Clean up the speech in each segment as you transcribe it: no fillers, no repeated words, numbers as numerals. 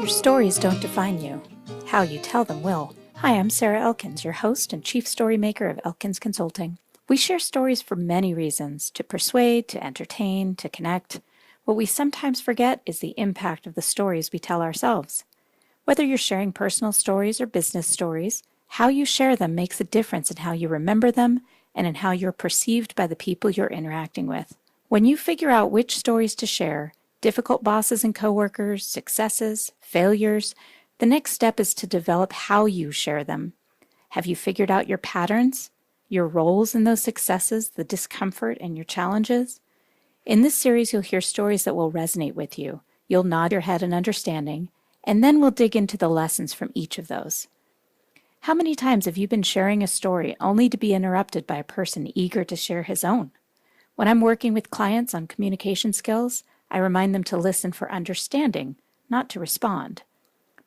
Your stories don't define you. How you tell them will. Hi, I'm Sarah Elkins, your host and chief story maker of Elkins Consulting. We share stories for many reasons, to persuade, to entertain, to connect. What we sometimes forget is the impact of the stories we tell ourselves. Whether you're sharing personal stories or business stories, how you share them makes a difference in how you remember them and in how you're perceived by the people you're interacting with. When you figure out which stories to share, difficult bosses and coworkers, successes, failures, the next step is to develop how you share them. Have you figured out your patterns, your roles in those successes, the discomfort, and your challenges? In this series, you'll hear stories that will resonate with you. You'll nod your head in understanding, and then we'll dig into the lessons from each of those. How many times have you been sharing a story only to be interrupted by a person eager to share his own? When I'm working with clients on communication skills, I remind them to listen for understanding, not to respond.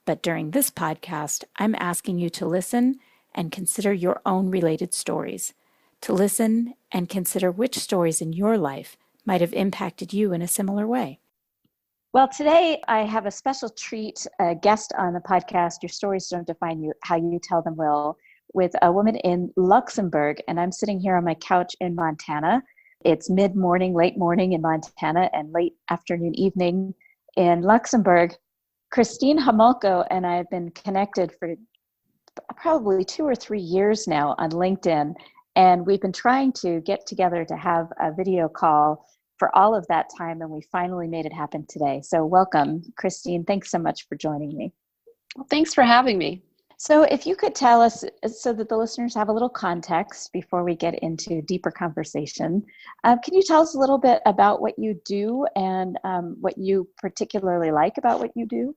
But during this podcast, I'm asking you to listen and consider your own related stories, to listen and consider which stories in your life might have impacted you in a similar way. Well, today I have a special treat, a guest on the podcast, Your Stories Don't Define You, How You Tell Them Will, with a woman in Luxembourg. And I'm sitting here on my couch in Montana. It's mid-morning, late morning in Montana, and late afternoon, evening in Luxembourg. Christine Homolko and I have been connected for probably 2 or 3 years now on LinkedIn. And we've been trying to get together to have a video call for all of that time, and we finally made it happen today. So welcome, Christine. Thanks so much for joining me. Well, thanks for having me. So if you could tell us, so that the listeners have a little context before we get into deeper conversation, can you tell us a little bit about what you do and what you particularly like about what you do?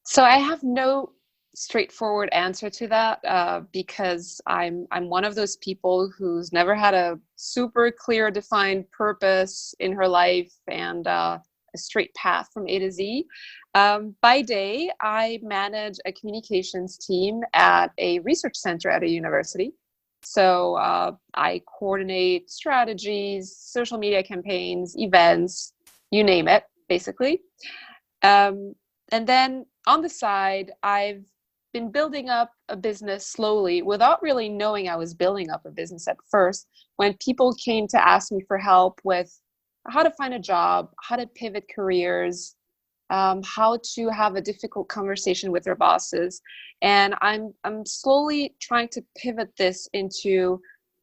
So I have no straightforward answer to that because I'm one of those people who's never had a super clear defined purpose in her life and a straight path from A to Z. By day, I manage a communications team at a research center at a university. So I coordinate strategies, social media campaigns, events, you name it, basically. And then on the side, I've been building up a business slowly without really knowing I was building up a business at first. When people came to ask me for help with how to find a job, how to pivot careers, how to have a difficult conversation with their bosses, and I'm slowly trying to pivot this into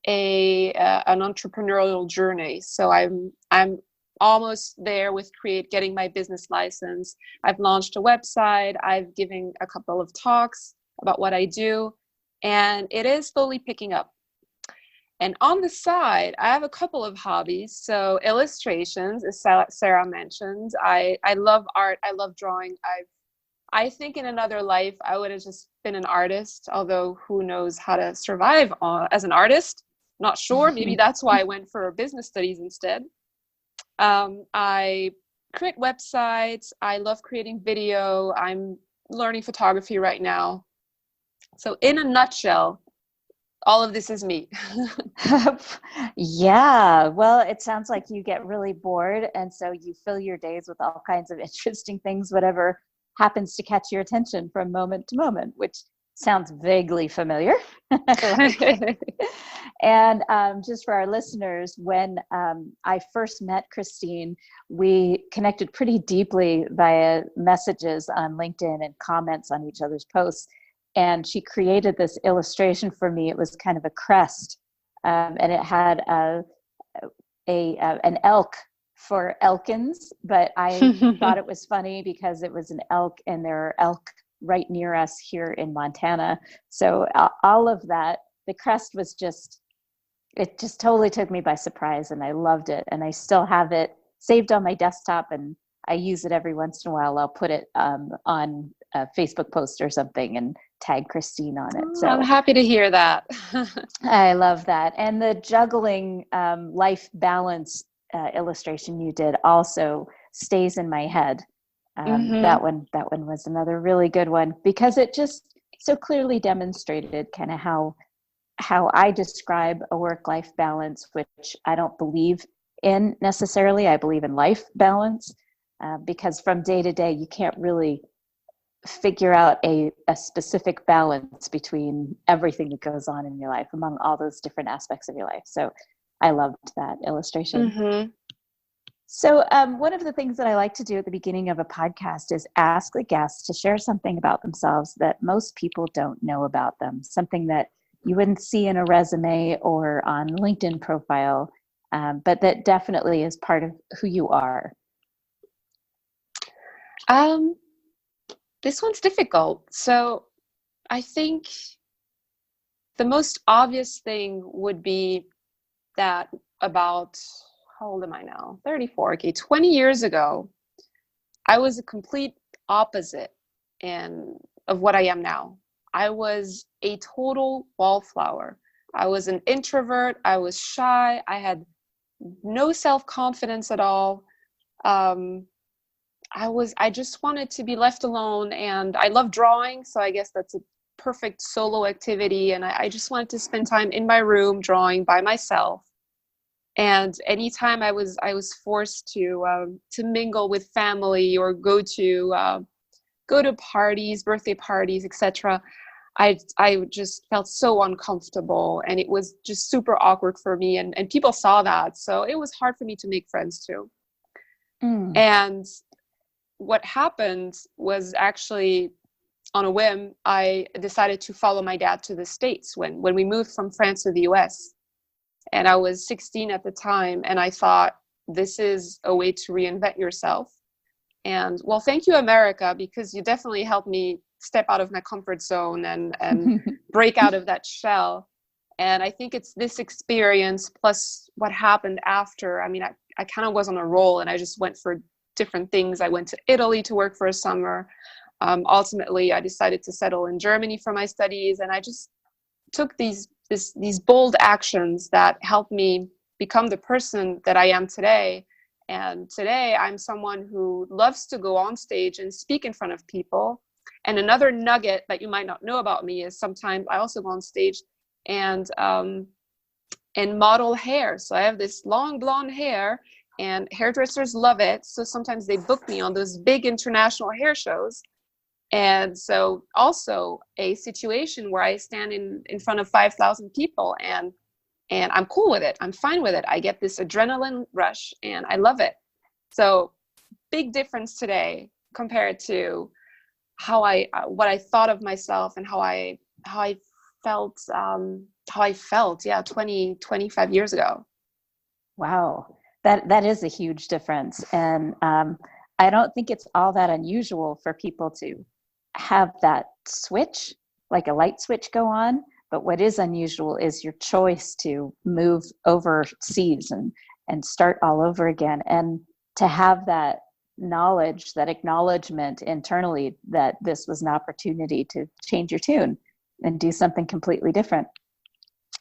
an entrepreneurial journey. So I'm almost there with getting my business license. I've launched a website. I've given a couple of talks about what I do, and it is slowly picking up. And on the side, I have a couple of hobbies. So illustrations, as Sarah mentioned, I love art. I love drawing. I think in another life, I would have just been an artist, although who knows how to survive as an artist. Not sure. Maybe that's why I went for business studies instead. I create websites. I love creating video. I'm learning photography right now. So in a nutshell, all of this is me. Yeah, well, it sounds like you get really bored, and so you fill your days with all kinds of interesting things, whatever happens to catch your attention from moment to moment, which sounds vaguely familiar. And just for our listeners, when I first met Christine, we connected pretty deeply via messages on LinkedIn and comments on each other's posts. And she created this illustration for me. It was kind of a crest, and it had an elk for Elkins, but I thought it was funny because it was an elk, and there are elk right near us here in Montana. So all of that, the crest was it just totally took me by surprise, and I loved it. And I still have it saved on my desktop, and I use it every once in a while. I'll put it on a Facebook post or something and tag Christine on it. So I'm happy to hear that. I love that. And the juggling life balance illustration you did also stays in my head. That one was another really good one because it just so clearly demonstrated kind of how I describe a work-life balance, which I don't believe in necessarily. I believe in life balance because from day to day, you can't really figure out a specific balance between everything that goes on in your life among all those different aspects of your life. So I loved that illustration. Mm-hmm. So one of the things that I like to do at the beginning of a podcast is ask the guests to share something about themselves that most people don't know about them, something that you wouldn't see in a resume or on LinkedIn profile, but that definitely is part of who you are. This one's difficult. So I think the most obvious thing would be that about, how old am I now? 34. Okay, 20 years ago, I was a complete opposite of what I am now. I was a total wallflower. I was an introvert. I was shy. I had no self-confidence at all. I just wanted to be left alone, and I love drawing, so I guess that's a perfect solo activity. And I just wanted to spend time in my room drawing by myself. And anytime I was forced to mingle with family or go to parties, birthday parties, etc., I just felt so uncomfortable, and it was just super awkward for me. And people saw that, so it was hard for me to make friends too. And what happened was, actually, on a whim, I decided to follow my dad to the States when we moved from France to the US. And I was 16 at the time, and I thought, this is a way to reinvent yourself. And well, thank you, America, because you definitely helped me step out of my comfort zone and break out of that shell. And I think it's this experience plus what happened after. I mean, I kind of was on a roll, and I just went for different things. I went to Italy to work for a summer. Ultimately, I decided to settle in Germany for my studies, and I just took these bold actions that helped me become the person that I am today. And today, I'm someone who loves to go on stage and speak in front of people. And another nugget that you might not know about me is sometimes I also go on stage and model hair. So I have this long blonde hair, and hairdressers love it. So sometimes they book me on those big international hair shows. And so also a situation where I stand in front of 5,000 people, and I'm cool with it. I'm fine with it. I get this adrenaline rush, and I love it. So big difference today compared to what I thought of myself and how I felt, 25 years ago. Wow. That is a huge difference. And I don't think it's all that unusual for people to have that switch, like a light switch go on. But what is unusual is your choice to move overseas and start all over again. And to have that knowledge, that acknowledgement internally that this was an opportunity to change your tune and do something completely different.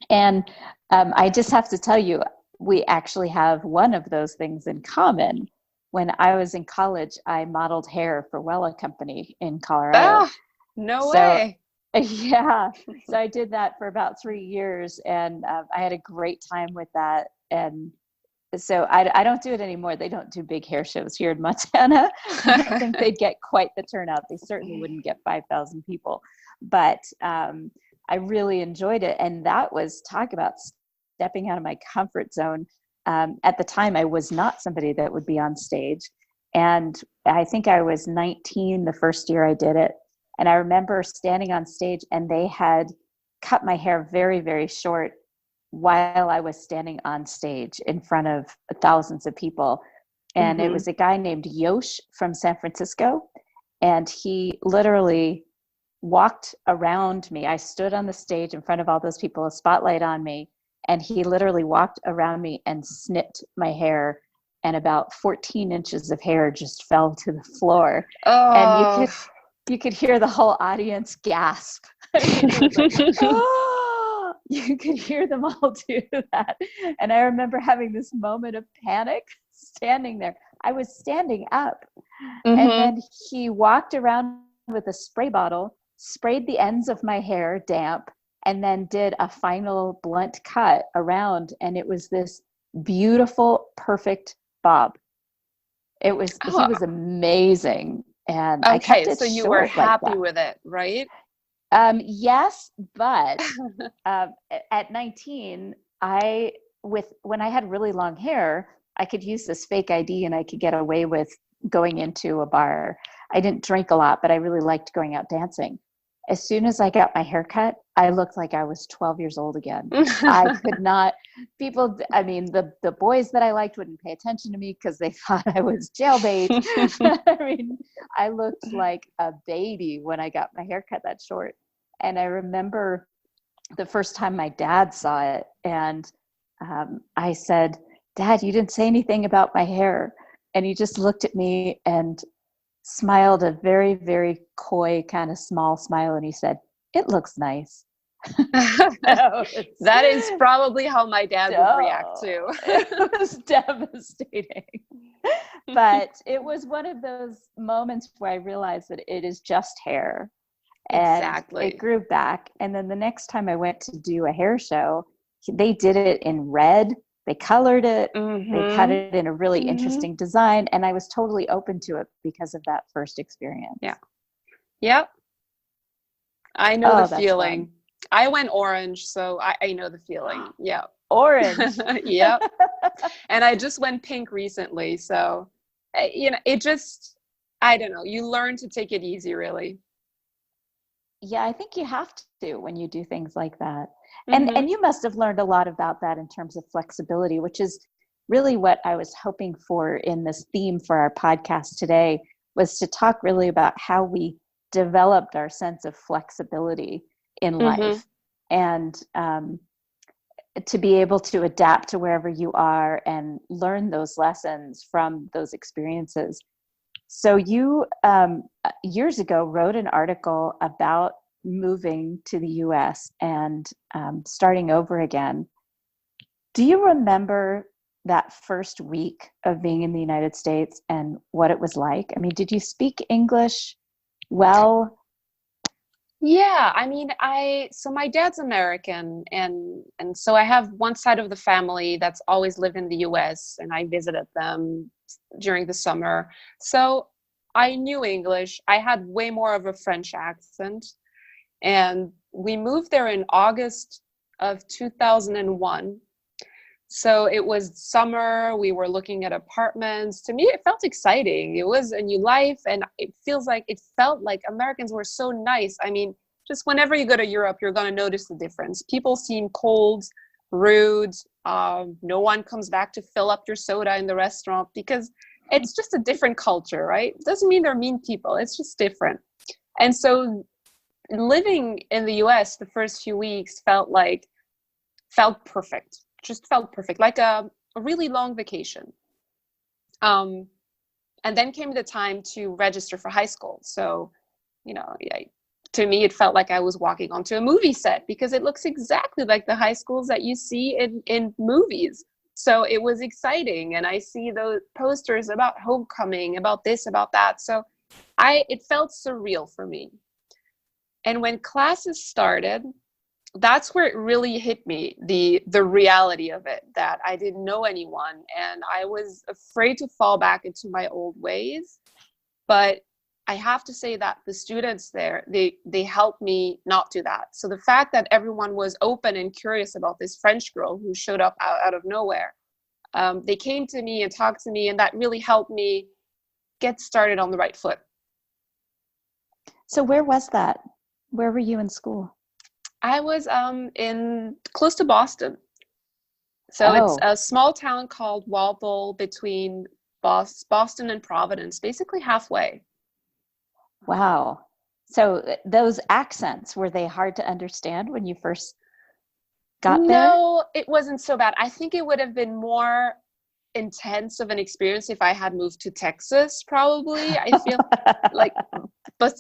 And I just have to tell you, we actually have one of those things in common. When I was in college, I modeled hair for Wella Company in Colorado. No way. Yeah. So I did that for about 3 years, and I had a great time with that. And so I don't do it anymore. They don't do big hair shows here in Montana. I don't think they'd get quite the turnout. They certainly wouldn't get 5,000 people. But I really enjoyed it. And that was, talk about stepping out of my comfort zone. At the time, I was not somebody that would be on stage. And I think I was 19 the first year I did it. And I remember standing on stage, and they had cut my hair very, very short while I was standing on stage in front of thousands of people. And it was a guy named Yosh from San Francisco. And he literally walked around me. I stood on the stage in front of all those people, a spotlight on me. And he literally walked around me and snipped my hair, and about 14 inches of hair just fell to the floor. Oh. And you could hear the whole audience gasp. Oh! You could hear them all do that. And I remember having this moment of panic standing there. I was standing up. And then he walked around with a spray bottle, sprayed the ends of my hair damp, and then did a final blunt cut around. And it was this beautiful, perfect bob. He was amazing. and I kept Okay, it so you were short like happy that. with it, right? Yes, but at 19, when I had really long hair, I could use this fake ID and I could get away with going into a bar. I didn't drink a lot, but I really liked going out dancing. As soon as I got my hair cut, I looked like I was 12 years old again. I could not, I mean, the boys that I liked wouldn't pay attention to me because they thought I was jailbait. I mean, I looked like a baby when I got my hair cut that short. And I remember the first time my dad saw it, and I said, "Dad, you didn't say anything about my hair." And he just looked at me and smiled a very, very coy, kind of small smile. And he said, "It looks nice." That is probably how my dad would react So too. it was devastating. But it was one of those moments where I realized that it is just hair, and it Exactly. grew back. And then the next time I went to do a hair show, they did it in red. They colored it. They cut Mm-hmm. it in a really Mm-hmm. interesting design. And I was totally open to it because of that first Yeah. experience. Yep. I know the Oh, that's fun. feeling. I went orange, so I know the feeling. Yeah. Orange. Yep. And I just went pink recently. So, it just, I don't know. You learn to take it easy, really. Yeah, I think you have to when you do things like that. And Mm-hmm. you must have learned a lot about that in terms of flexibility, which is really what I was hoping for in this theme for our podcast today, was to talk really about how we developed our sense of flexibility in Mm-hmm. life, and to be able to adapt to wherever you are and learn those lessons from those experiences. So you years ago wrote an article about moving to the US and starting over again. Do you remember that first week of being in the United States and what it was like? I mean, did you speak English well? Yeah, I mean, so my dad's American, and so I have one side of the family that's always lived in the US, and I visited them during the summer. So I knew English. I had way more of a French accent, and we moved there in August of 2001. So it was summer, we were looking at apartments. To me, it felt exciting. It was a new life, and it felt like Americans were so nice. I mean, just whenever you go to Europe, you're going to notice the difference. People seem cold, rude. No one comes back to fill up your soda in the restaurant because it's just a different culture, right? Doesn't mean they're mean people, it's just different. And so living in the US the first few weeks felt perfect, just felt perfect, like a really long vacation. Um, and then came the time to register for high school. So, to me, it felt like I was walking onto a movie set because it looks exactly like the high schools that you see in movies. So it was exciting. And I see those posters about homecoming, about this, about that. So it felt surreal for me. And when classes started, that's where it really hit me, the reality of it, that I didn't know anyone and I was afraid to fall back into my old ways. But I have to say that the students there, they helped me not do that. So the fact that everyone was open and curious about this French girl who showed up out of nowhere, they came to me and talked to me, and that really helped me get started on the right foot. So where was that? Where were you in school? I was in close to Boston. So it's Oh, a small town called Walpole between Boston and Providence, basically halfway. wow. So those accents, were they hard to understand when you first got there? No, it wasn't so bad. I think it would have been more intense of an experience if I had moved to Texas, probably. I feel like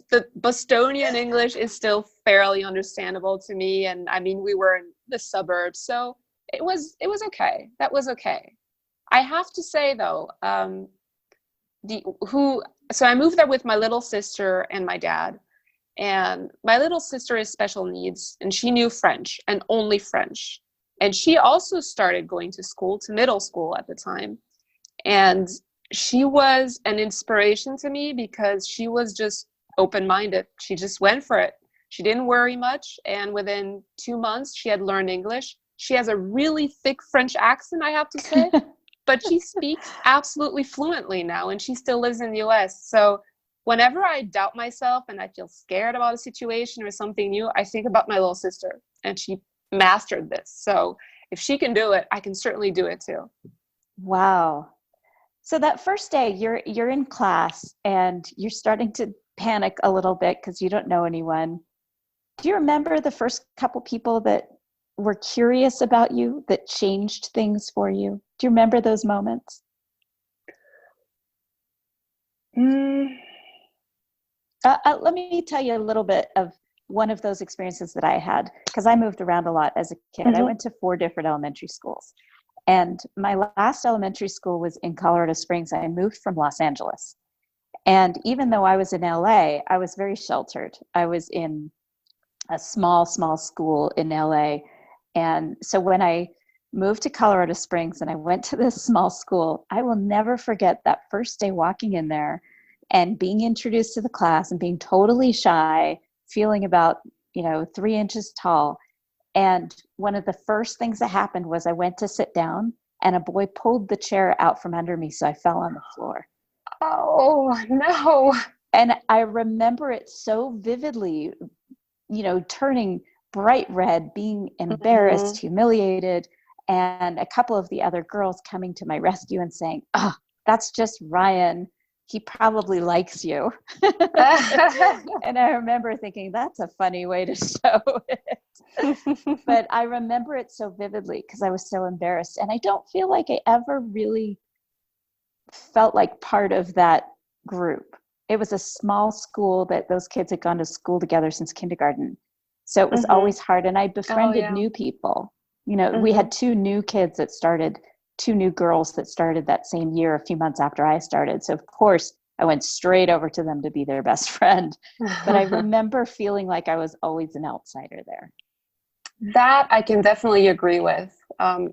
the Bostonian English is still fairly understandable to me. And I mean, we were in the suburbs, so it was okay. That was okay. I have to say though, the who so I moved there with my little sister and my dad. And my little sister is special needs, and she knew French and only French. And she also started going to middle school at the time. And She was an inspiration to me because she was just open-minded. She just went for it. She didn't worry much, and within 2 months, she had learned English. She has a really thick French accent, I have to say, but she speaks absolutely fluently now, and she still lives in the US. So whenever I doubt myself and I feel scared about a situation or something new, I think about my little sister, and she mastered this. So if she can do it, I can certainly do it too. Wow. So that first day you're in class and you're starting to panic a little bit because you don't know anyone. Do you remember the first couple people that were curious about you, that changed things for you? Do you remember those moments? Mm, Let me tell you a little bit of one of those experiences that I had, because I moved around a lot as a kid. I mhm. went to 4 different elementary schools. And my last elementary school was in Colorado Springs. I moved from Los Angeles. And even though I was in LA, I was very sheltered. I was in a small school in LA. And so when I moved to Colorado Springs and I went to this small school, I will never forget that first day walking in there and being introduced to the class and being totally shy, feeling about, 3 inches tall. And one of the first things that happened was I went to sit down and a boy pulled the chair out from under me. So I fell on the floor. Oh, no. And I remember it so vividly, turning bright red, being embarrassed, Mhm. humiliated, and a couple of the other girls coming to my rescue and saying, "Oh, that's just Ryan. He probably likes you." And I remember thinking, that's a funny way to show it. But I remember it so vividly because I was so embarrassed. And I don't feel like I ever really felt like part of that group. It was a small school that those kids had gone to school together since kindergarten. So it was Mhm. always hard. And I Oh, befriended yeah. new people. We Mhm. had 2 new kids that started, 2 new girls that started that same year, a few months after I started. So, of course, I went straight over to them to be their best friend. But I remember feeling like I was always an outsider there. That I can definitely agree with.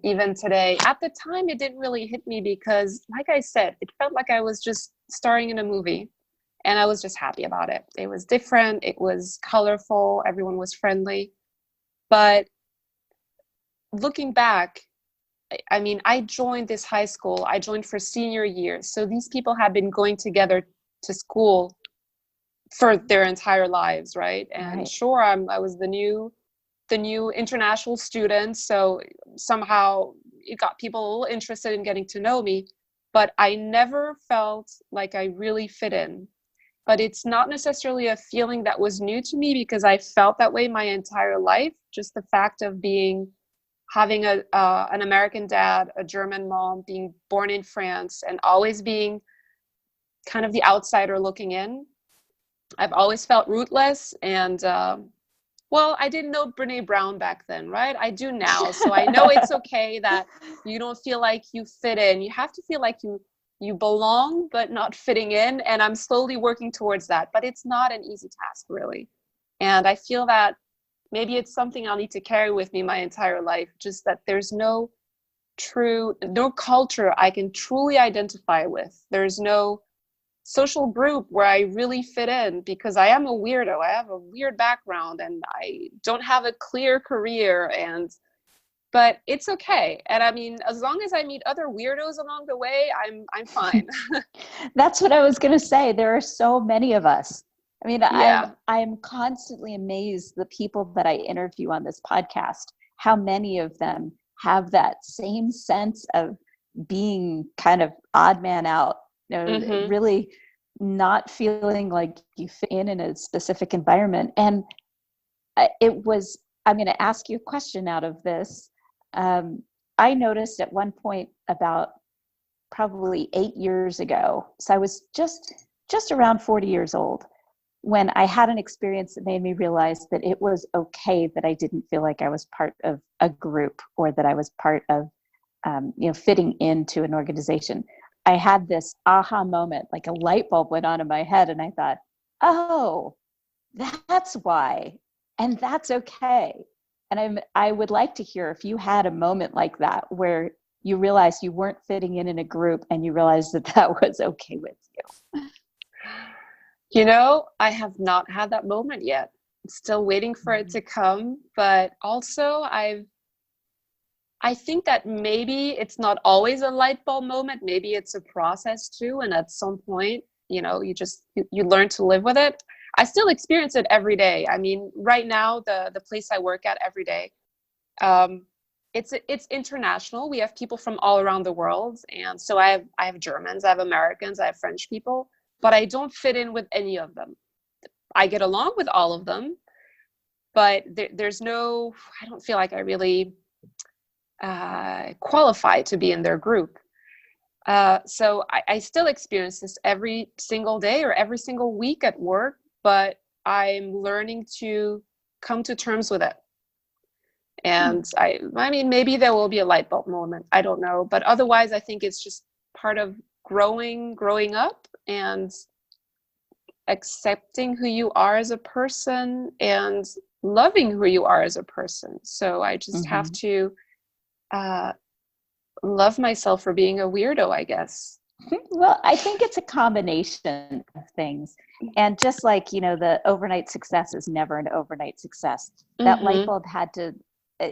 Even today, at the time, it didn't really hit me because, like I said, it felt like I was just starring in a movie and I was just happy about it. It was different, it was colorful, everyone was friendly. But looking back, I mean, I joined this high school, I joined for senior year. So these people had been going together to school for their entire lives, right? And Right. sure, I was the new international student, so somehow it got people a little interested in getting to know me, but I never felt like I really fit in. But it's not necessarily a feeling that was new to me because I felt that way my entire life. Just the fact of having an American dad, a German mom, being born in France, and always being kind of the outsider looking in. I've always felt rootless and well, I didn't know Brene Brown back then, right? I do now. So I know it's okay that you don't feel like you fit in. You have to feel like you belong, but not fitting in. And I'm slowly working towards that. But it's not an easy task, really. And I feel that maybe it's something I'll need to carry with me my entire life, just that there's no culture I can truly identify with. There's no social group where I really fit in because I am a weirdo. I have a weird background and I don't have a clear career, and but it's okay. And I mean, as long as I meet other weirdos along the way, I'm fine. That's what I was going to say. There are so many of us. I mean, I'm Yeah. I'm constantly amazed the people that I interview on this podcast, how many of them have that same sense of being kind of odd man out, Mhm. really not feeling like you fit in a specific environment. And I'm going to ask you a question out of this. Um, I noticed at one point about probably 8 years ago. So I was just around 40 years old when I had an experience that made me realize that it was okay that I didn't feel like I was part of a group or that I was part of fitting into an organization. I had this aha moment, like a light bulb went on in my head, and I thought, oh, that's why, and that's okay. And I would like to hear if you had a moment like that where you realized you weren't fitting in a group, and you realized that that was okay with you? You know, I have not had that moment yet. Still waiting for it to come, but also I think that maybe it's not always a light bulb moment. Maybe it's a process too, and at some point, you know, you learn to live with it. I still experience it every day. I mean, right now, the place I work at every day, um, it's international. We have people from all around the world, and so I have Germans, I have Americans, I have French people, but I don't fit in with any of them. I get along with all of them, but there's no. I don't feel like I really qualify to be in their group. So I still experience this every single day or every single week at work, but I'm learning to come to terms with it. And I mean, maybe there will be a light bulb moment. I don't know. But otherwise, I think it's just part of growing up and accepting who you are as a person and loving who you are as a person. So I just have to love myself for being a weirdo, I guess. Well, I think it's a combination of things. And just like, you know, the overnight success is never an overnight success. That light bulb had to,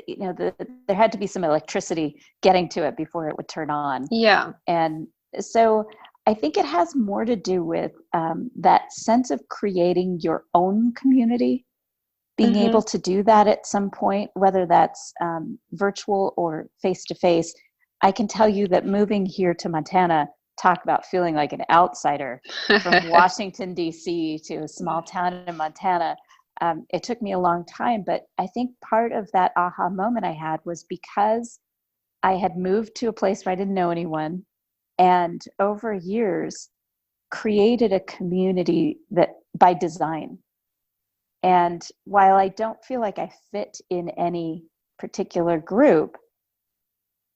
you know, there had to be some electricity getting to it before it would turn on. Yeah. And so I think it has more to do with that sense of creating your own community, being able to do that at some point, whether that's virtual or face-to-face. I can tell you that moving here to Montana, talk about feeling like an outsider from Washington, D.C. to a small town in Montana. It took me a long time, but I think part of that aha moment I had was because I had moved to a place where I didn't know anyone, and over years created a community that by design. And while I don't feel like I fit in any particular group,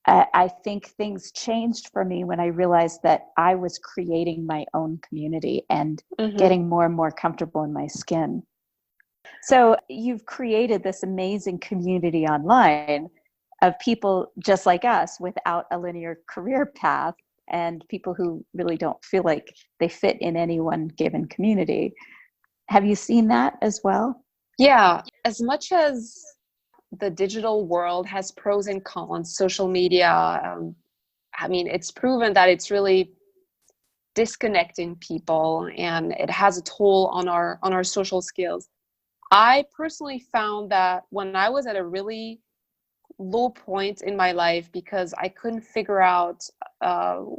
I think things changed for me when I realized that I was creating my own community and getting more and more comfortable in my skin. So you've created this amazing community online of people just like us without a linear career path, and people who really don't feel like they fit in any one given community. Have you seen that as well? Yeah. As much as the digital world has pros and cons, social media, I mean, it's proven that it's really disconnecting people and it has a toll on our social skills. I personally found that when I was at a really low point in my life because I couldn't figure out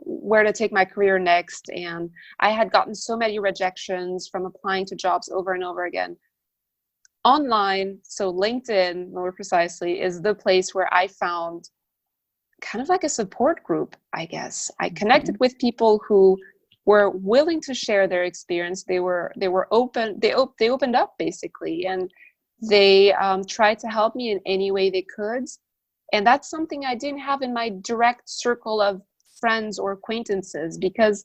where to take my career next, and I had gotten so many rejections from applying to jobs over and over again. Online, so LinkedIn more precisely, is the place where I found kind of like a support group, I guess. I connected with people who were willing to share their experience. They were open. They opened up basically, and they tried to help me in any way they could. And that's something I didn't have in my direct circle of friends or acquaintances, because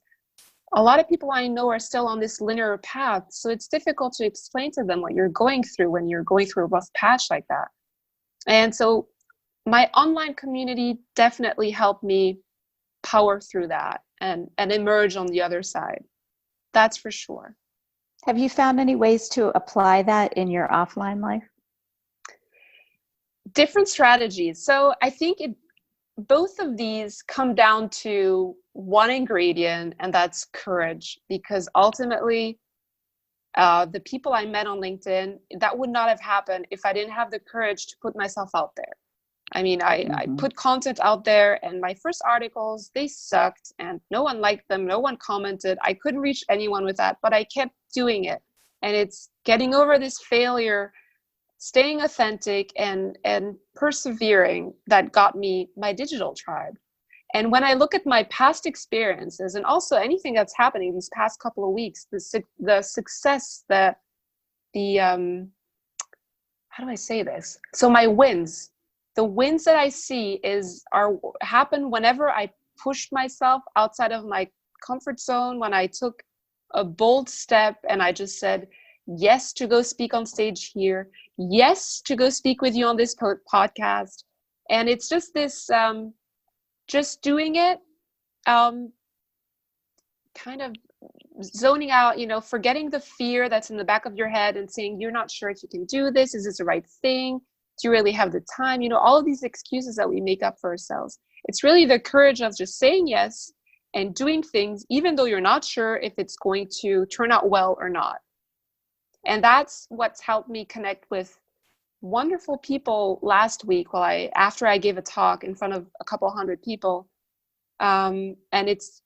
a lot of people I know are still on this linear path. So it's difficult to explain to them what you're going through when you're going through a rough patch like that. And so my online community definitely helped me power through that and emerge on the other side. That's for sure. Have you found any ways to apply that in your offline life? Different strategies. So I think both of these come down to one ingredient, and that's courage. Because ultimately, the people I met on LinkedIn, that would not have happened if I didn't have the courage to put myself out there. I mean, I put content out there, and my first articles, they sucked, and no one liked them, no one commented. I couldn't reach anyone with that, but I kept doing it. And it's getting over this failure, staying authentic and persevering, that got me my digital tribe. And when I look at my past experiences, and also anything that's happening these past couple of weeks, the success, the how do I say this? So my wins, the wins that I see happen whenever I pushed myself outside of my comfort zone, when I took a bold step and I just said yes to go speak on stage here, yes to go speak with you on this podcast. And it's just this just doing it, um, kind of zoning out, forgetting the fear that's in the back of your head and saying, you're not sure if you can do this. Is this the right thing? Do you really have the time? All of these excuses that we make up for ourselves. It's really the courage of just saying yes and doing things, even though you're not sure if it's going to turn out well or not. And that's what's helped me connect with wonderful people last week after I gave a talk in front of a couple hundred people. And it's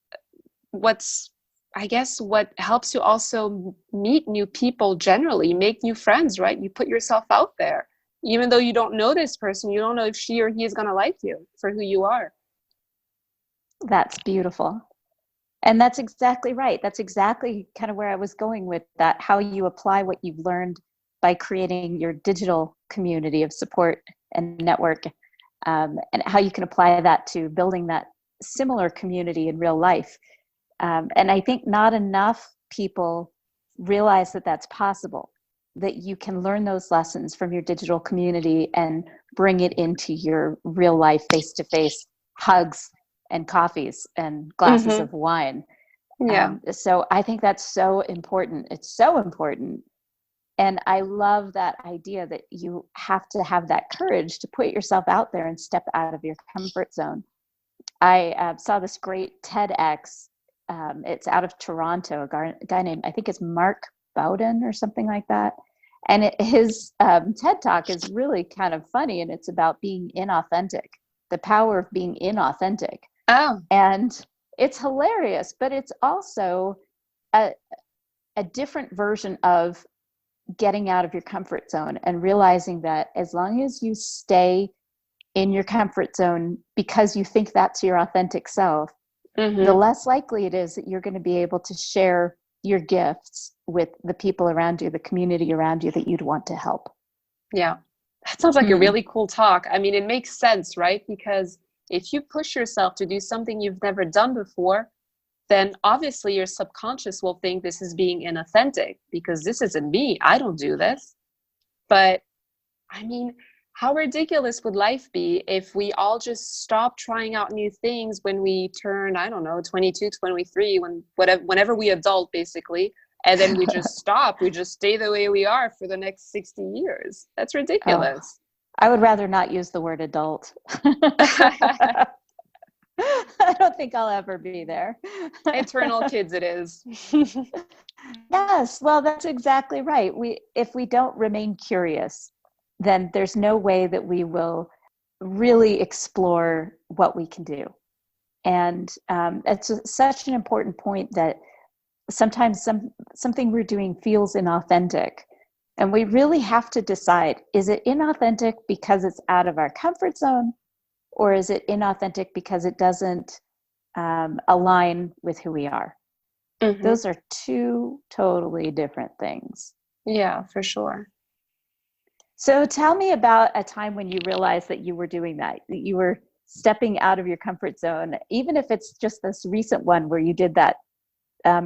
I guess what helps you also meet new people generally, make new friends, right? You put yourself out there. Even though you don't know this person, you don't know if she or he is going to like you for who you are. That's beautiful. And that's exactly right. That's exactly kind of where I was going with that, how you apply what you've learned by creating your digital community of support and network, and how you can apply that to building that similar community in real life. And I think not enough people realize that that's possible, that you can learn those lessons from your digital community and bring it into your real life, face-to-face hugs and coffees and glasses of wine. Yeah. So I think that's so important. It's so important. And I love that idea that you have to have that courage to put yourself out there and step out of your comfort zone. I saw this great TEDx. It's out of Toronto, a guy named, I think it's Mark Bowden or something like that. And his TED Talk is really kind of funny, and it's about being inauthentic, the power of being inauthentic. Oh. And it's hilarious, but it's also a different version of getting out of your comfort zone and realizing that as long as you stay in your comfort zone because you think that's your authentic self, the less likely it is that you're going to be able to share your gifts with the people around you, the community around you that you'd want to help. Yeah. That sounds like a really cool talk. I mean, it makes sense, right? Because if you push yourself to do something you've never done before, then obviously your subconscious will think this is being inauthentic because this isn't me. I don't do this. But I mean, how ridiculous would life be if we all just stopped trying out new things when we turn, I don't know, 22, 23, whenever we adult, basically, and then we just stop. We just stay the way we are for the next 60 years. That's ridiculous. I would rather not use the word adult. I don't think I'll ever be there. Eternal kids it is. Yes, well, that's exactly right. If we don't remain curious, then there's no way that we will really explore what we can do. And it's such an important point that sometimes something we're doing feels inauthentic. And we really have to decide, is it inauthentic because it's out of our comfort zone? Or is it inauthentic because it doesn't align with who we are? Those are two totally different things. Yeah, for sure. So tell me about a time when you realized that you were doing that you were stepping out of your comfort zone, even if it's just this recent one where you did that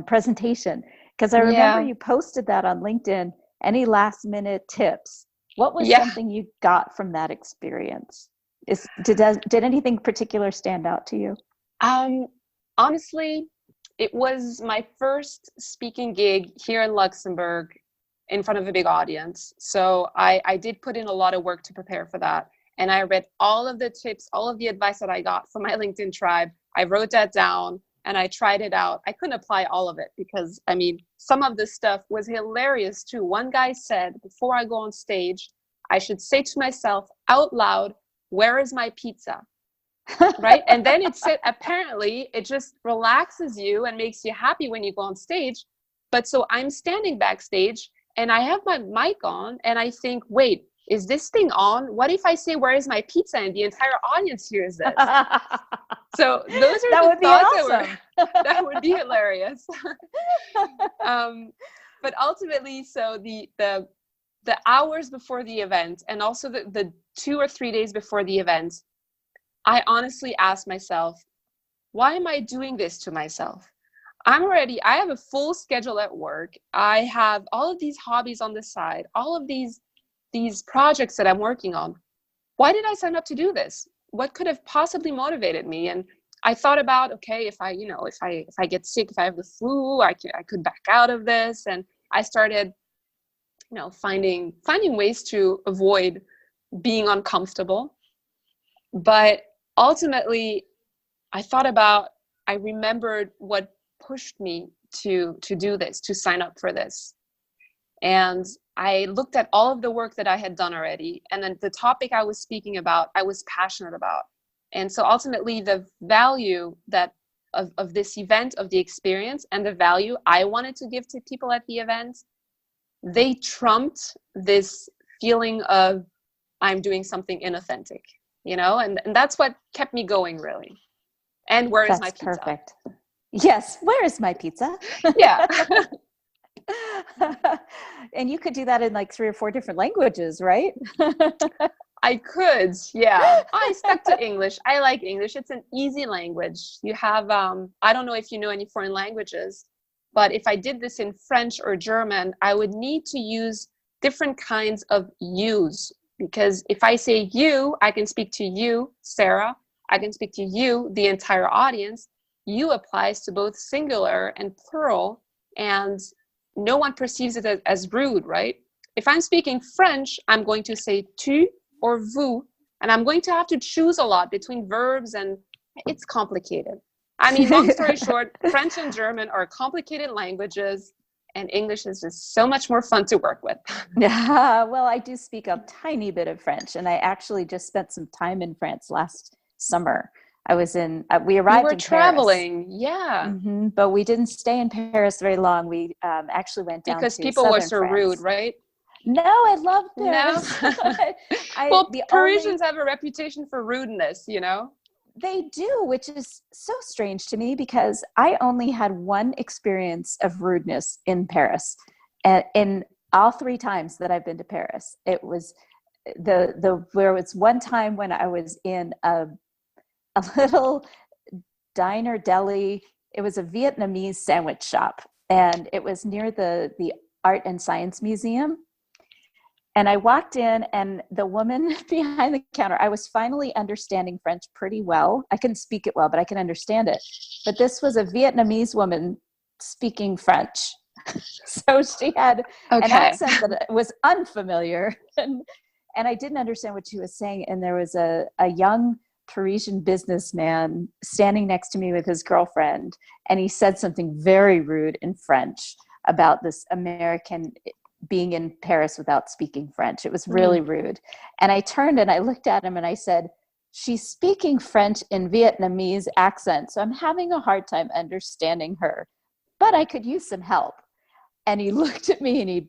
presentation. Because I remember you posted that on LinkedIn. Any last minute tips? What was something you got from that experience? Did anything particular stand out to you? Honestly, it was my first speaking gig here in Luxembourg in front of a big audience. So I did put in a lot of work to prepare for that. And I read all of the tips, all of the advice that I got from my LinkedIn tribe. I wrote that down and I tried it out. I couldn't apply all of it because, I mean, some of the stuff was hilarious too. One guy said, before I go on stage, I should say to myself out loud, "Where is my pizza?" Right? And then it said, apparently it just relaxes you and makes you happy when you go on stage. But so I'm standing backstage and I have my mic on and I think, wait, is this thing on? What if I say, "Where is my pizza?" and the entire audience hears this? So those are the thoughts that would be hilarious. But ultimately, so the hours before the event and also the 2 or 3 days before the event, I honestly asked myself, why am I doing this to myself? I have a full schedule at work. I have all of these hobbies on the side, all of these projects that I'm working on. Why did I sign up to do this? what could have possibly motivated me? And I thought about, okay, if I get sick, if I have the flu, I could back out of this. And I started, finding ways to avoid being uncomfortable. But ultimately, I remembered what pushed me to do this, to sign up for this. And I looked at all of the work that I had done already. And then the topic I was speaking about, I was passionate about. And so ultimately the value of this event, of the experience, and the value I wanted to give to people at the event, they trumped this feeling of I'm doing something inauthentic, and that's what kept me going, really. And where is my pizza? Perfect. Yes. Where is my pizza? Yeah. And you could do that in like 3 or 4 different languages, right? I could. Yeah. I stuck to English. I like English. It's an easy language. You have, I don't know if you know any foreign languages, but if I did this in French or German, I would need to use different kinds of yous, because if I say you, I can speak to you, Sarah. I can speak to you, the entire audience. You applies to both singular and plural, and no one perceives it as rude, right? If I'm speaking French, I'm going to say tu or vous, and I'm going to have to choose a lot between verbs, and it's complicated. I mean, long story short, French and German are complicated languages, and English is just so much more fun to work with. Yeah, well, I do speak a tiny bit of French, and I actually just spent some time in France last summer. I was we arrived in traveling, Paris. yeah. Mm-hmm, but we didn't stay in Paris very long. We actually went down because to people were so France. rude, right? No, I love Paris. No. Well, Parisians have a reputation for rudeness, They do, which is so strange to me because I only had one experience of rudeness in Paris. And in all 3 times that I've been to Paris, it was where it's one time when I was in a little diner deli. It was a Vietnamese sandwich shop, and it was near the Art and Science Museum. And I walked in, and the woman behind the counter, I was finally understanding French pretty well. I couldn't speak it well, but I could understand it. But this was a Vietnamese woman speaking French. So she had an accent that was unfamiliar. And I didn't understand what she was saying. And there was a young Parisian businessman standing next to me with his girlfriend. And he said something very rude in French about this American being in Paris without speaking French. It was really rude. And I turned and I looked at him and I said, she's speaking French in Vietnamese accent, so I'm having a hard time understanding her, but I could use some help. And he looked at me and he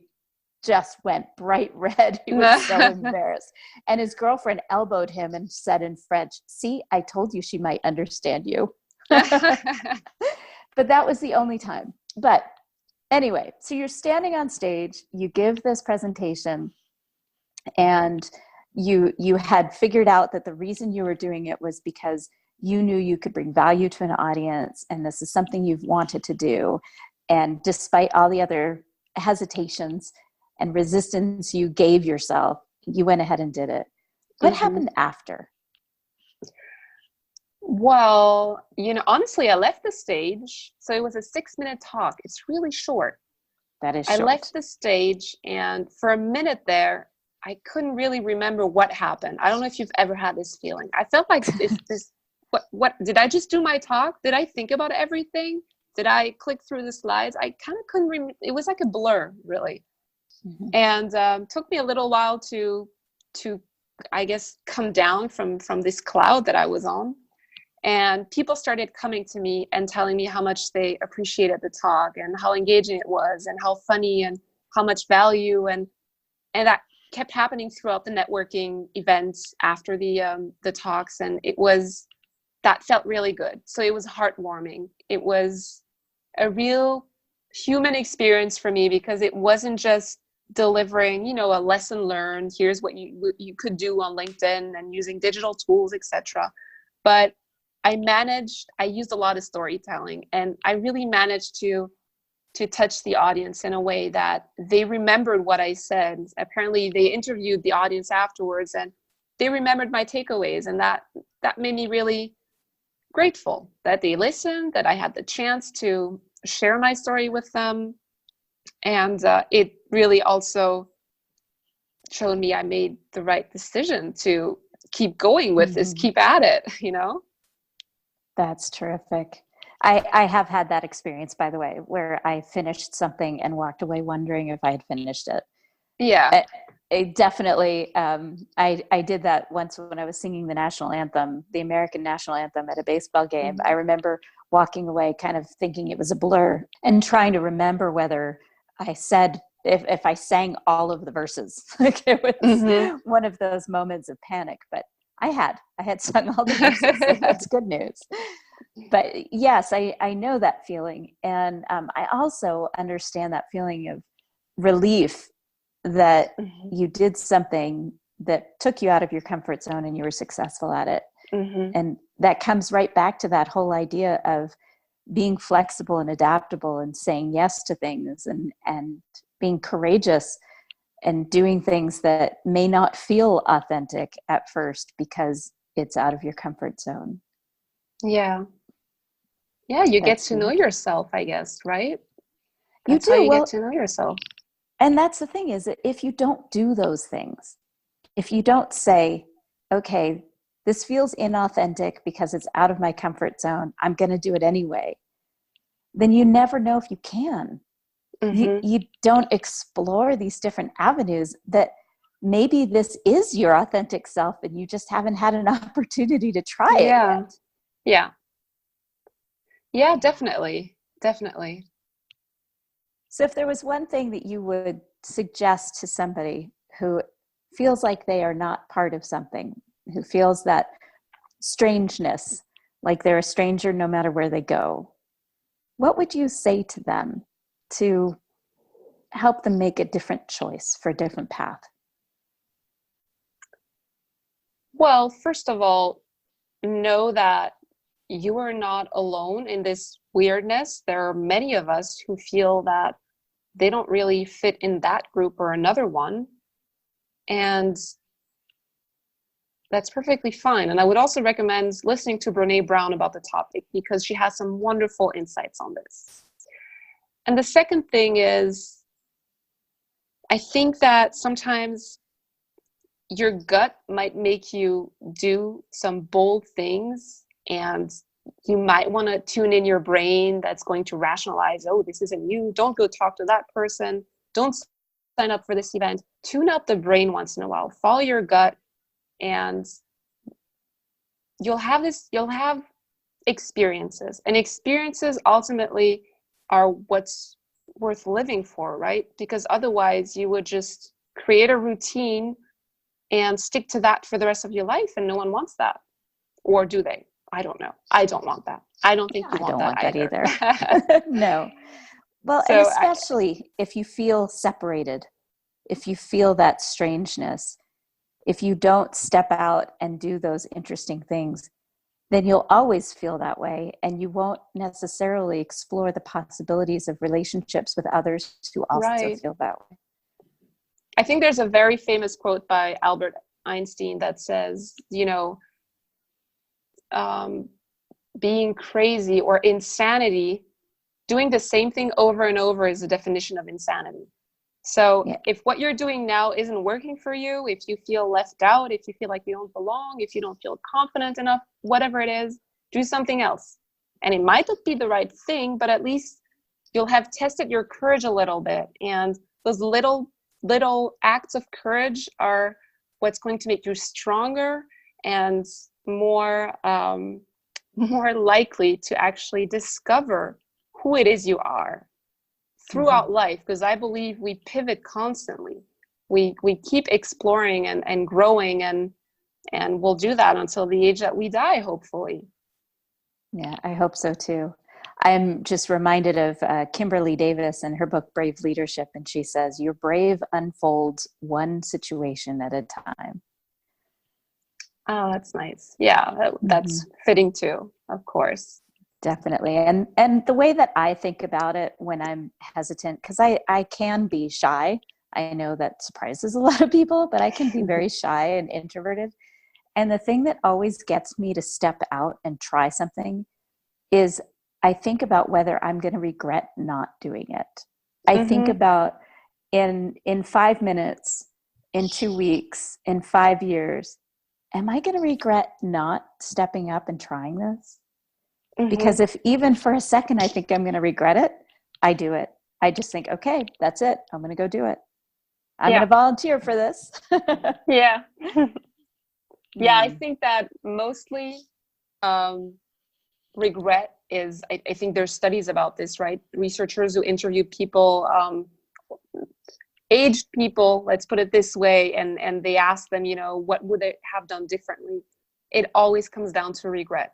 just went bright red. He was so embarrassed. And his girlfriend elbowed him and said in French, "See, I told you she might understand you." But that was the only time. But anyway, so you're standing on stage, you give this presentation, and you had figured out that the reason you were doing it was because you knew you could bring value to an audience, and this is something you've wanted to do. And despite all the other hesitations and resistance you gave yourself, you went ahead and did it. What happened after? Well, honestly, I left the stage. So it was a 6-minute talk. It's really short. That is short. I left the stage, and for a minute there, I couldn't really remember what happened. I don't know if you've ever had this feeling. I felt like what did I just do my talk? Did I think about everything? Did I click through the slides? I kind of couldn't remember. It was like a blur, really. And took me a little while to I guess come down from this cloud that I was on. And people started coming to me and telling me how much they appreciated the talk and how engaging it was and how funny and how much value, and that kept happening throughout the networking events after the talks, and that felt really good. So it was heartwarming. It was a real human experience for me, because it wasn't just delivering, a lesson learned. Here's what you could do on LinkedIn and using digital tools, etc. But I used a lot of storytelling, and I really managed to touch the audience in a way that they remembered what I said. Apparently they interviewed the audience afterwards, and they remembered my takeaways, and that that made me really grateful that they listened, that I had the chance to share my story with them. And it really also showed me I made the right decision to keep going with this, keep at it, you know? That's terrific. I have had that experience, by the way, where I finished something and walked away wondering if I had finished it. Yeah. I definitely, I did that once when I was singing the national anthem, the American national anthem at a baseball game. I remember walking away kind of thinking it was a blur and trying to remember whether I said, if I sang all of the verses. Like it was one of those moments of panic, but I had sung all the verses, so that's good news. But yes, I know that feeling. And I also understand that feeling of relief that you did something that took you out of your comfort zone and you were successful at it. And that comes right back to that whole idea of being flexible and adaptable and saying yes to things and being courageous and doing things that may not feel authentic at first because it's out of your comfort zone. Yeah. Yeah, you get to know yourself, I guess, right? That's you do. how you get to know yourself. And that's the thing, is that if you don't do those things, if you don't say, okay, this feels inauthentic because it's out of my comfort zone, I'm going to do it anyway, then you never know if you can. You don't explore these different avenues that maybe this is your authentic self and you just haven't had an opportunity to try it yet. Yeah, definitely. So if there was one thing that you would suggest to somebody who feels like they are not part of something, who feels that strangeness, like they're a stranger no matter where they go, what would you say to them to help them make a different choice for a different path? Well, first of all, know that you are not alone in this weirdness. There are many of us who feel that they don't really fit in that group or another one. And that's perfectly fine. And I would also recommend listening to Brene Brown about the topic because she has some wonderful insights on this. And the second thing is, I think that sometimes your gut might make you do some bold things, and you might want to tune in your brain that's going to rationalize, oh, this isn't you. Don't go talk to that person. Don't sign up for this event. Tune out the brain once in a while. Follow your gut, and you'll have experiences. And experiences ultimately are what's worth living for, right? Because otherwise you would just create a routine and stick to that for the rest of your life, and no one wants that. Or do they? I don't know. I don't want that. I don't think you want that either. No. Well, so and especially if you feel separated, if you feel that strangeness, if you don't step out and do those interesting things, then you'll always feel that way, and you won't necessarily explore the possibilities of relationships with others who also feel that way. I think there's a very famous quote by Albert Einstein that says, being crazy or insanity, doing the same thing over and over is the definition of insanity. So if what you're doing now isn't working for you, if you feel left out, if you feel like you don't belong, if you don't feel confident enough, whatever it is, do something else. And it might not be the right thing, but at least you'll have tested your courage a little bit. And those little acts of courage are what's going to make you stronger and more likely to actually discover who it is you are throughout life, because I believe we pivot constantly. We keep exploring and growing, and we'll do that until the age that we die, hopefully. Yeah, I hope so too. I'm just reminded of Kimberly Davis and her book, Brave Leadership. And she says, your brave unfolds one situation at a time. Oh, that's nice. Yeah, that's fitting too, of course. Definitely. And the way that I think about it when I'm hesitant, because I can be shy. I know that surprises a lot of people, but I can be very shy and introverted. And the thing that always gets me to step out and try something is I think about whether I'm going to regret not doing it. I think about in 5 minutes, in 2 weeks, in 5 years, am I going to regret not stepping up and trying this? Because if even for a second I think I'm going to regret it, I do it. I just think, okay, that's it. I'm going to go do it. I'm going to volunteer for this. Yeah. Yeah, I think that mostly regret is, I think there's studies about this, right? Researchers who interview people, aged people, let's put it this way, and they ask them, what would they have done differently? It always comes down to regret.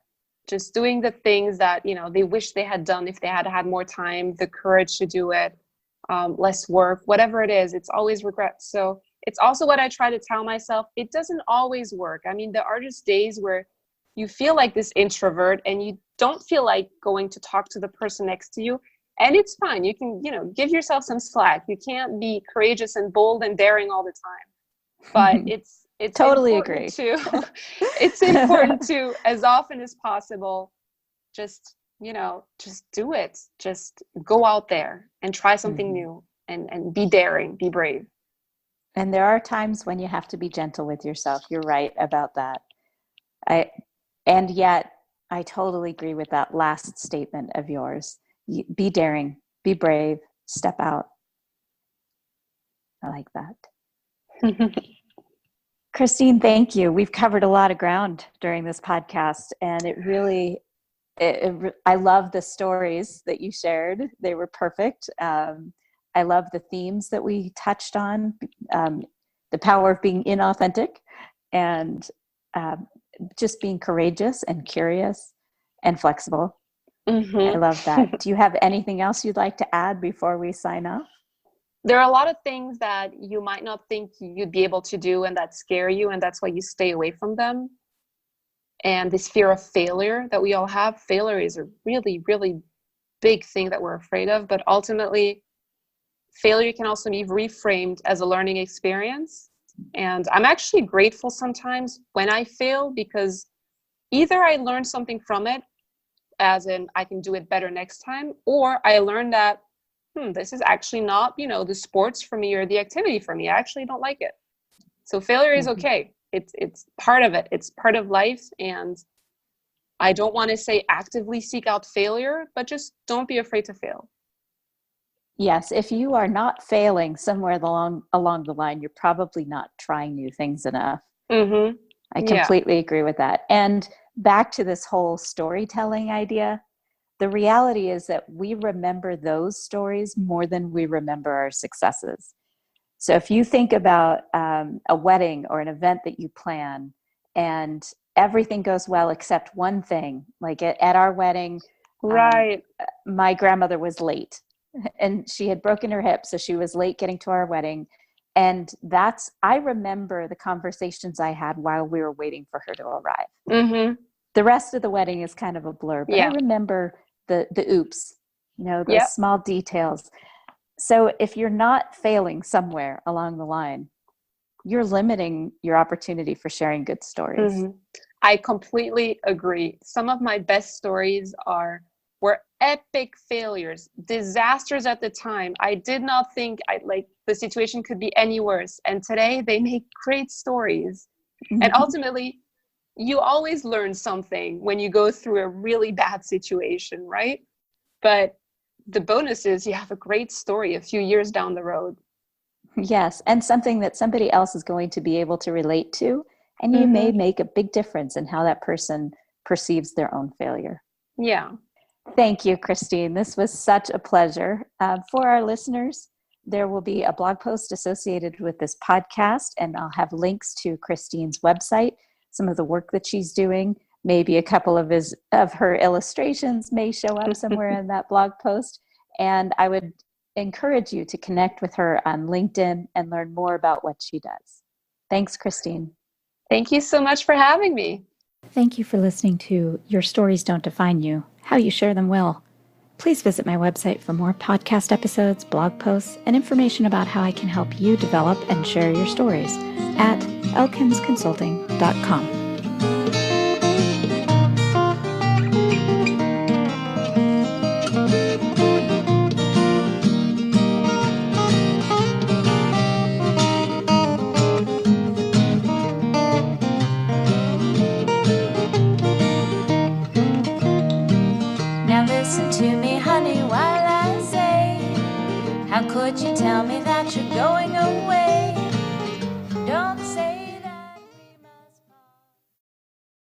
Just doing the things that, they wish they had done if they had had more time, the courage to do it, less work, whatever it is, it's always regret. So it's also what I try to tell myself. It doesn't always work. I mean, there are just days where you feel like this introvert and you don't feel like going to talk to the person next to you. And it's fine. You can, give yourself some slack. You can't be courageous and bold and daring all the time. But it's totally important agree. It's important to, as often as possible, just do it. Just go out there and try something new and be daring, be brave. And there are times when you have to be gentle with yourself. You're right about that. And yet I totally agree with that last statement of yours. Be daring, be brave, step out. I like that. Christine, thank you. We've covered a lot of ground during this podcast, and it really, I love the stories that you shared. They were perfect. I love the themes that we touched on, the power of being inauthentic and just being courageous and curious and flexible. I love that. Do you have anything else you'd like to add before we sign off? There are a lot of things that you might not think you'd be able to do and that scare you, and that's why you stay away from them. And this fear of failure that we all have, failure is a really, really big thing that we're afraid of. But ultimately, failure can also be reframed as a learning experience. And I'm actually grateful sometimes when I fail, because either I learn something from it, as in I can do it better next time, or I learned that this is actually not, the sports for me or the activity for me. I actually don't like it. So failure is okay. It's part of it. It's part of life. And I don't want to say actively seek out failure, but just don't be afraid to fail. Yes, if you are not failing somewhere along the line, you're probably not trying new things enough. I completely agree with that. And back to this whole storytelling idea, the reality is that we remember those stories more than we remember our successes. So if you think about a wedding or an event that you plan and everything goes well except one thing, like at our wedding, right? My grandmother was late and she had broken her hip, so she was late getting to our wedding. And I remember the conversations I had while we were waiting for her to arrive. The rest of the wedding is kind of a blur, but I remember the oops, those small details. So if you're not failing somewhere along the line, you're limiting your opportunity for sharing good stories. I completely agree. Some of my best stories were epic failures, disasters at the time. I did not think the situation could be any worse. And today they make great stories. And ultimately, you always learn something when you go through a really bad situation, right? But the bonus is you have a great story a few years down the road. Yes, and something that somebody else is going to be able to relate to, and you may make a big difference in how that person perceives their own failure. Yeah. Thank you, Christine. This was such a pleasure. For our listeners, there will be a blog post associated with this podcast, and I'll have links to Christine's website, some of the work that she's doing. Maybe a couple of her illustrations may show up somewhere in that blog post. And I would encourage you to connect with her on LinkedIn and learn more about what she does. Thanks, Christine. Thank you so much for having me. Thank you for listening to Your Stories Don't Define You, How You Share Them Will. Please visit my website for more podcast episodes, blog posts, and information about how I can help you develop and share your stories at elkinsconsulting.com. would you tell me that you're going away? Don't say